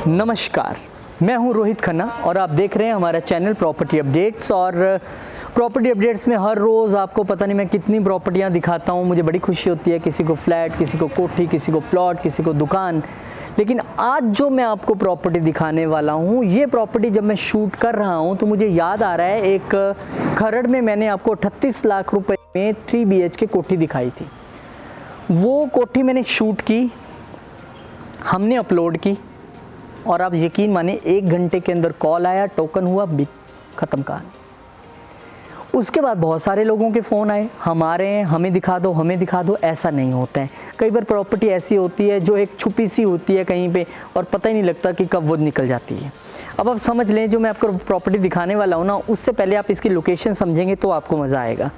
नमस्कार, मैं हूं रोहित खन्ना और आप देख रहे हैं हमारा चैनल प्रॉपर्टी अपडेट्स। और प्रॉपर्टी अपडेट्स में हर रोज़ आपको पता नहीं मैं कितनी प्रॉपर्टियां दिखाता हूं। मुझे बड़ी खुशी होती है, किसी को फ्लैट, किसी को कोठी, किसी को प्लॉट, किसी को दुकान। लेकिन आज जो मैं आपको प्रॉपर्टी दिखाने वाला हूं, ये प्रॉपर्टी जब मैं शूट कर रहा हूं तो मुझे याद आ रहा है एक खरड़ में मैंने आपको 38 लाख रुपए में 3 BHK कोठी दिखाई थी। वो कोठी मैंने शूट की, हमने अपलोड की और आप यकीन माने 1 घंटे के अंदर कॉल आया, टोकन हुआ, ख़त्म कहानी। उसके बाद बहुत सारे लोगों के फ़ोन आए, हमारे हैं, हमें दिखा दो, हमें दिखा दो। ऐसा नहीं होता है। कई बार प्रॉपर्टी ऐसी होती है जो एक छुपी सी होती है कहीं पे और पता ही नहीं लगता कि कब वो निकल जाती है। अब आप समझ लें, जो मैं आपको प्रॉपर्टी दिखाने वाला हूँ ना, उससे पहले आप इसकी लोकेशन समझेंगे तो आपको मज़ा आएगा।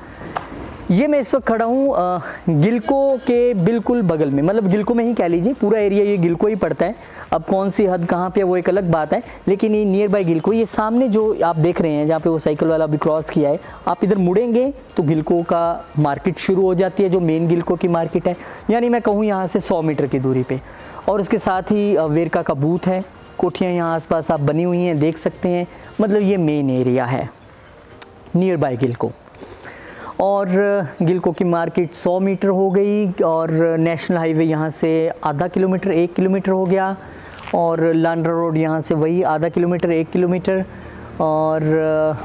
ये मैं इस वक्त खड़ा हूँ गिलको के बिल्कुल बगल में, मतलब गिलको में ही कह लीजिए, पूरा एरिया ये गिलको ही पड़ता है। अब कौन सी हद कहाँ पे वो एक अलग बात है, लेकिन ये नियर बाय गिलको। ये सामने जो आप देख रहे हैं, जहाँ पे वो साइकिल वाला अभी क्रॉस किया है, आप इधर मुड़ेंगे तो गिलको का मार्केट शुरू हो जाती है, जो मेन गिलको की मार्केट है। यानी मैं कहूँ यहाँ से 100 मीटर की दूरी पे। और उसके साथ ही वेरका का बूथ है। कोठियाँ यहाँ आसपास आप बनी हुई हैं, देख सकते हैं। मतलब ये मेन एरिया है नियर बाय गिलको। और गिलको की मार्केट 100 मीटर हो गई और नेशनल हाईवे यहाँ से आधा किलोमीटर 1 किलोमीटर हो गया। और लांड्रा रोड यहाँ से वही आधा किलोमीटर 1 किलोमीटर। और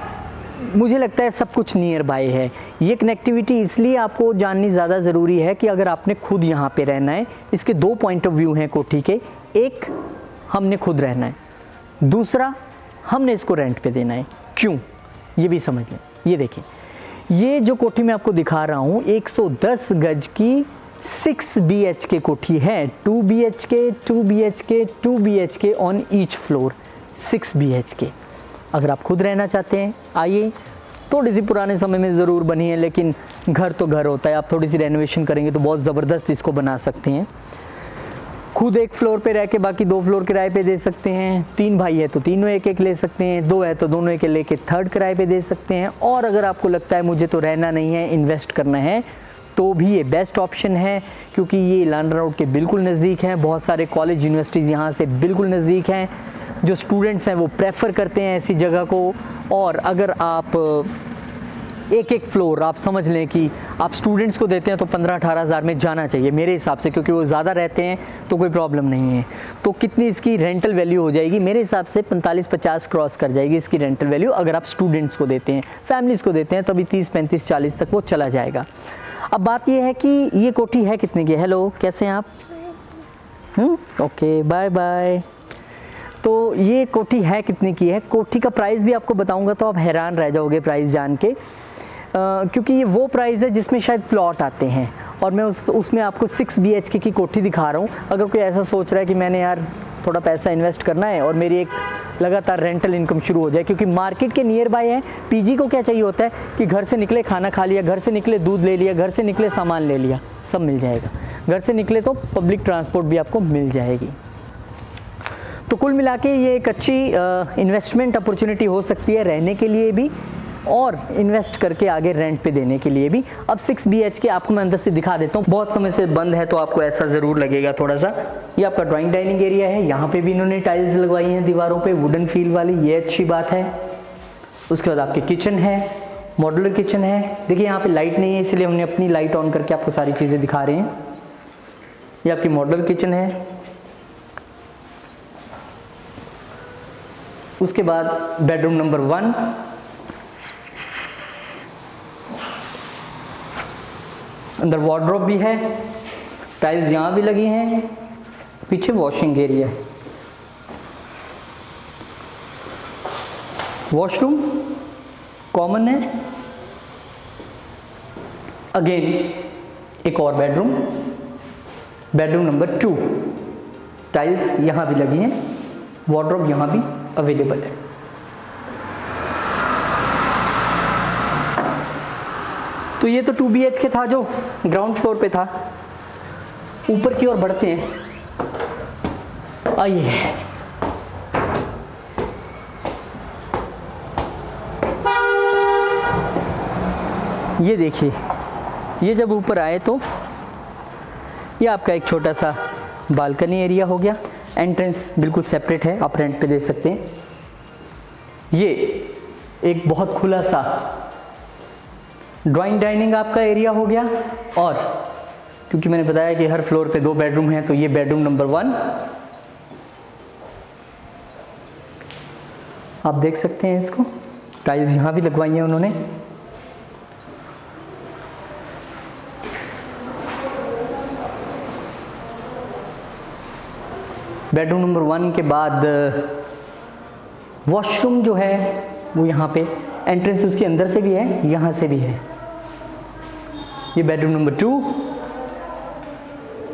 मुझे लगता है सब कुछ नियर बाय है। ये कनेक्टिविटी इसलिए आपको जाननी ज़्यादा ज़रूरी है कि अगर आपने खुद यहाँ पे रहना है। इसके 2 पॉइंट ऑफ व्यू हैं कोठी के। एक, हमने खुद रहना है। दूसरा, हमने इसको रेंट पे देना है। क्यों, ये भी समझ लें। ये देखिए, ये जो कोठी मैं आपको दिखा रहा हूँ 110 गज की 6 BHK कोठी है। 2 BHK, 2 BHK, 2 BHK on each floor, 6 BHK। अगर आप खुद रहना चाहते हैं, आइए। थोड़ी सी पुराने समय में ज़रूर बनी है, लेकिन घर तो घर होता है। आप थोड़ी सी रेनोवेशन करेंगे तो बहुत ज़बरदस्त इसको बना सकते हैं। खुद 1 फ्लोर पे रह के बाकी 2 फ्लोर किराए पे दे सकते हैं। 3 भाई है तो तीनों एक एक ले सकते हैं। 2 है तो दोनों एक लेके 3rd किराए पे दे सकते हैं। और अगर आपको लगता है मुझे तो रहना नहीं है, इन्वेस्ट करना है, तो भी ये बेस्ट ऑप्शन है, क्योंकि ये लांड्रा रोड के बिल्कुल नज़दीक हैं। बहुत सारे कॉलेज यूनिवर्सिटीज़ यहाँ से बिल्कुल नज़दीक हैं। जो स्टूडेंट्स हैं वो प्रेफर करते हैं ऐसी जगह को। और अगर आप एक फ्लोर आप समझ लें कि आप स्टूडेंट्स को देते हैं तो 15-18 हज़ार में जाना चाहिए मेरे हिसाब से, क्योंकि वो ज़्यादा रहते हैं तो कोई प्रॉब्लम नहीं है। तो कितनी इसकी रेंटल वैल्यू हो जाएगी, मेरे हिसाब से 45-50 क्रॉस कर जाएगी इसकी रेंटल वैल्यू। अगर आप स्टूडेंट्स को देते हैं, फैमिलीज़ को देते हैं, तभी 30-35-40 तक वो चला जाएगा। अब बात ये है कि ये कोठी है कितने की। हेलो, कैसे हैं आप? Okay, bye bye. तो ये कोठी है कितने की है। कोठी का प्राइस भी आपको बताऊंगा तो आप हैरान रह जाओगे प्राइस जान के, क्योंकि ये वो प्राइस है जिसमें शायद प्लॉट आते हैं। और मैं उसमें आपको 6 BHK की कोठी दिखा रहा हूँ। अगर कोई ऐसा सोच रहा है कि मैंने यार थोड़ा पैसा इन्वेस्ट करना है और मेरी एक लगातार रेंटल इनकम शुरू हो जाए, क्योंकि मार्केट के नियर बाय है। पीजी को क्या चाहिए होता है कि घर से निकले खाना खा लिया, घर से निकले दूध ले लिया, घर से निकले सामान ले लिया, सब मिल जाएगा। घर से निकले तो पब्लिक ट्रांसपोर्ट भी आपको मिल जाएगी। तो कुल मिला के ये एक अच्छी इन्वेस्टमेंट अपॉर्चुनिटी हो सकती है, रहने के लिए भी और इन्वेस्ट करके आगे रेंट पे देने के लिए भी। अब 6 BHK आपको मैं अंदर से दिखा देता हूँ। बहुत समय से बंद है तो आपको ऐसा ज़रूर लगेगा थोड़ा सा। ये आपका ड्राइंग डाइनिंग एरिया है। यहाँ पे भी इन्होंने टाइल्स लगवाई हैं दीवारों पे, वुडन फील वाली, ये अच्छी बात है। उसके बाद आपके किचन है, मॉड्यूलर किचन है। देखिए यहाँ पे लाइट नहीं है, इसलिए हमने अपनी लाइट ऑन करके आपको सारी चीज़ें दिखा रहे हैं। ये आपकी मॉड्यूलर किचन है। उसके बाद बेडरूम नंबर 1, अंदर वार्डरोब भी है, टाइल्स यहाँ भी लगी हैं, पीछे वॉशिंग एरिया है। वॉशरूम कॉमन है। अगेन एक और बेडरूम, बेडरूम नंबर 2, टाइल्स यहाँ भी लगी हैं, वार्डरोब यहाँ भी अवेलेबल है। तो ये तो 2 BHK था जो ग्राउंड फ्लोर पे था। ऊपर की ओर बढ़ते हैं, आइए। ये देखिए, ये जब ऊपर आए तो ये आपका एक छोटा सा बालकनी एरिया हो गया। एंट्रेंस बिल्कुल सेपरेट है, आप रेंट पे दे सकते हैं। ये एक बहुत खुला सा ड्राइंग डाइनिंग आपका एरिया हो गया। और क्योंकि मैंने बताया कि हर फ्लोर पे 2 बेडरूम हैं, तो ये बेडरूम नंबर 1 आप देख सकते हैं। इसको टाइल्स यहाँ भी लगवाई हैं उन्होंने। बेडरूम नंबर 1 के बाद वॉशरूम जो है वो यहाँ पे एंट्रेंस उसके अंदर से भी है, यहाँ से भी है। ये बेडरूम नंबर 2,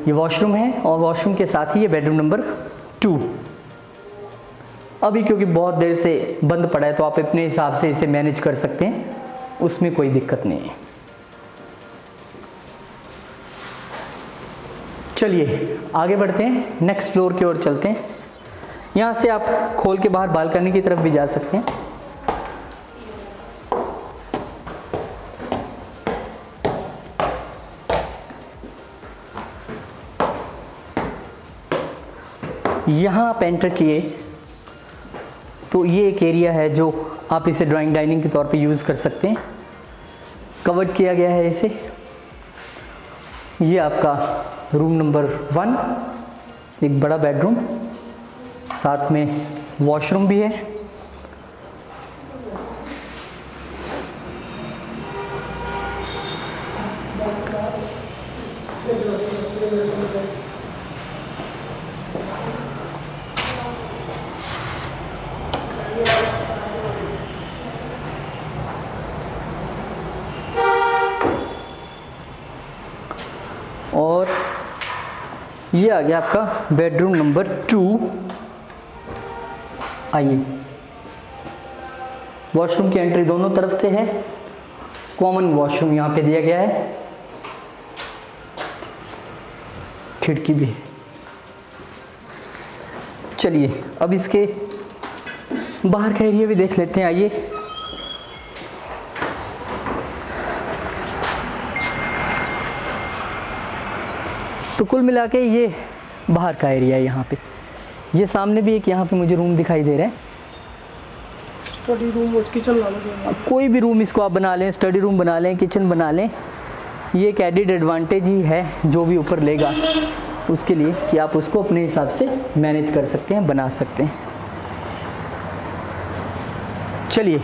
ये वॉशरूम है और वॉशरूम के साथ ही ये बेडरूम नंबर 2। अभी क्योंकि बहुत देर से बंद पड़ा है तो आप अपने हिसाब से इसे मैनेज कर सकते हैं, उसमें कोई दिक्कत नहीं है। चलिए आगे बढ़ते हैं, नेक्स्ट फ्लोर की ओर चलते हैं। यहाँ से आप खोल के बाहर बालकनी की तरफ भी जा सकते हैं। यहाँ आप एंटर किए तो ये एक एरिया है जो आप इसे ड्राइंग डाइनिंग के तौर पे यूज़ कर सकते हैं। कवर्ड किया गया है इसे। ये आपका रूम नंबर 1, एक बड़ा बेडरूम, साथ में वॉशरूम भी है। और ये आ गया आपका बेडरूम नंबर 2। आइए, वॉशरूम की एंट्री दोनों तरफ से है। कॉमन वॉशरूम यहाँ पे दिया गया है, खिड़की भी। चलिए अब इसके बाहर का एरिया भी देख लेते हैं। आइए, तो कुल मिला के ये बाहर का एरिया है। यहाँ पे ये सामने भी एक यहाँ पे मुझे रूम दिखाई दे रहा है, स्टडी रूम और किचन ला लो। कोई भी रूम इसको आप बना लें, स्टडी रूम बना लें, किचन बना लें। ये एक एडिड एडवांटेज ही है जो भी ऊपर लेगा उसके लिए, कि आप उसको अपने हिसाब से मैनेज कर सकते हैं, बना सकते हैं। चलिए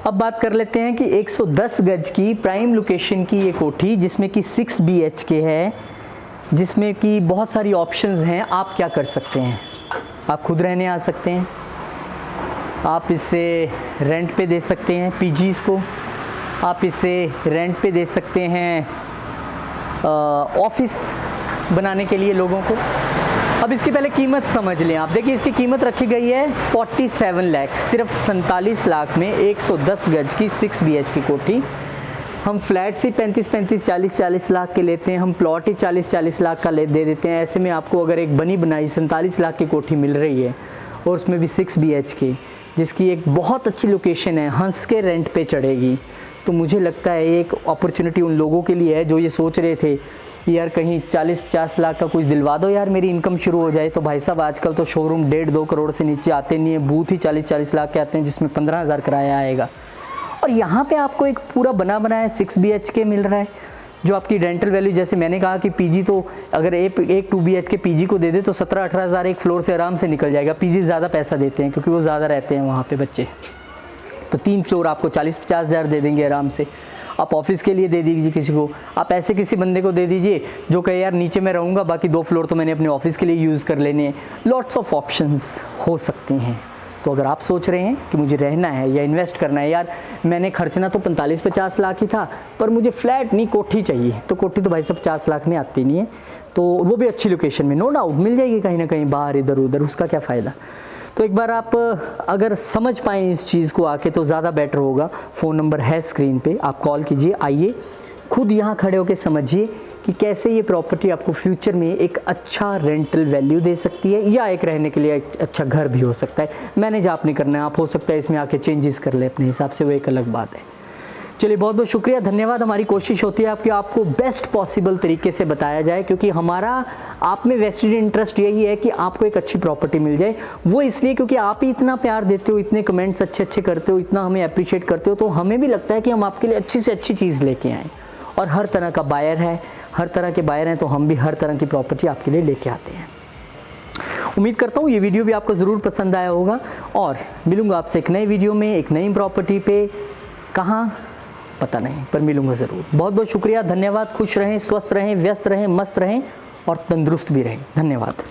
अब बात कर लेते हैं कि 110 गज की प्राइम लोकेशन की ये कोठी, जिसमें कि 6 BHK है, जिसमें कि बहुत सारी ऑप्शंस हैं। आप क्या कर सकते हैं, आप खुद रहने आ सकते हैं, आप इसे रेंट पे दे सकते हैं पीजीज़ को, आप इसे रेंट पे दे सकते हैं ऑफिस बनाने के लिए लोगों को। अब इसकी पहले कीमत समझ लें आप। देखिए इसकी कीमत रखी गई है 47 लाख, सिर्फ 47 लाख में 110 गज की 6 BHK कोठी। हम फ्लैट से 35-35, 40-40 लाख के लेते हैं, हम प्लॉट ही 40-40 लाख का दे देते हैं। ऐसे में आपको अगर एक बनी बनाई 47 लाख की कोठी मिल रही है और उसमें भी 6 BHK, जिसकी एक बहुत अच्छी लोकेशन है, हंस के रेंट पे चढ़ेगी, तो मुझे लगता है एक अपॉर्चुनिटी उन लोगों के लिए है जो ये सोच रहे थे यार कहीं 40-50 लाख का कुछ दिलवा दो यार, मेरी इनकम शुरू हो जाए। तो भाई साहब आजकल तो शोरूम 1.5-2 करोड़ से नीचे आते नहीं है, बूथ ही 40-40 लाख के आते हैं, जिसमें 15,000 किराया आएगा। और यहाँ पे आपको एक पूरा बना बनाया 6 BHK मिल रहा है, जो आपकी रेंटल वैल्यू, जैसे मैंने कहा कि पीजी तो अगर एक 2 BHK पीजी को दे दे तो 17-18 हज़ार एक फ्लोर से आराम से निकल जाएगा। पीजी ज़्यादा पैसा देते हैं क्योंकि वो ज़्यादा रहते हैं वहाँ पे बच्चे, तो 3 फ्लोर आपको 40-50 हज़ार दे देंगे आराम से। आप ऑफिस के लिए दे दीजिए किसी को, आप ऐसे किसी बंदे को दे दीजिए जो कहे यार नीचे मैं रहूँगा, बाकी 2 फ्लोर तो मैंने अपने ऑफिस के लिए यूज़ कर लेने हैं। लॉट्स ऑफ ऑप्शंस हो सकती हैं। तो अगर आप सोच रहे हैं कि मुझे रहना है या इन्वेस्ट करना है, यार मैंने खर्चना तो 45-50 लाख ही था पर मुझे फ्लैट नहीं कोठी चाहिए, तो कोठी तो भाई साहब 50 लाख में आती नहीं है, तो वो भी अच्छी लोकेशन में नो डाउट मिल जाएगी कहीं ना कहीं बाहर इधर उधर, उसका क्या फ़ायदा। तो एक बार आप अगर समझ पाएँ इस चीज़ को आके तो ज़्यादा बेटर होगा। फ़ोन नंबर है स्क्रीन पे, आप कॉल कीजिए, आइए खुद यहाँ खड़े होकर समझिए कि कैसे ये प्रॉपर्टी आपको फ्यूचर में एक अच्छा रेंटल वैल्यू दे सकती है, या एक रहने के लिए एक अच्छा घर भी हो सकता है। मैनेज आपने करना है, आप हो सकता है इसमें आके चेंजेस कर ले अपने हिसाब से, वो एक अलग बात है। चलिए बहुत बहुत शुक्रिया, धन्यवाद। हमारी कोशिश होती है आपको बेस्ट पॉसिबल तरीके से बताया जाए, क्योंकि हमारा आप में वेस्टेड इंटरेस्ट यही है कि आपको एक अच्छी प्रॉपर्टी मिल जाए। वो इसलिए क्योंकि आप ही इतना प्यार देते हो, इतने कमेंट्स अच्छे अच्छे करते हो, इतना हमें अप्रिशिएट करते हो, तो हमें भी लगता है कि हम आपके लिए अच्छी से अच्छी चीज़ लेके आएँ। और हर तरह का बायर है, हर तरह के बायर हैं, तो हम भी हर तरह की प्रॉपर्टी आपके लिए लेके आते हैं। उम्मीद करता हूँ ये वीडियो भी आपको ज़रूर पसंद आया होगा, और मिलूँगा आपसे एक नई वीडियो में एक नई प्रॉपर्टी पे। कहाँ पता नहीं, पर मिलूँगा ज़रूर। बहुत बहुत शुक्रिया, धन्यवाद। खुश रहें, स्वस्थ रहें, व्यस्त रहें, मस्त रहें और तंदुरुस्त भी रहें। धन्यवाद।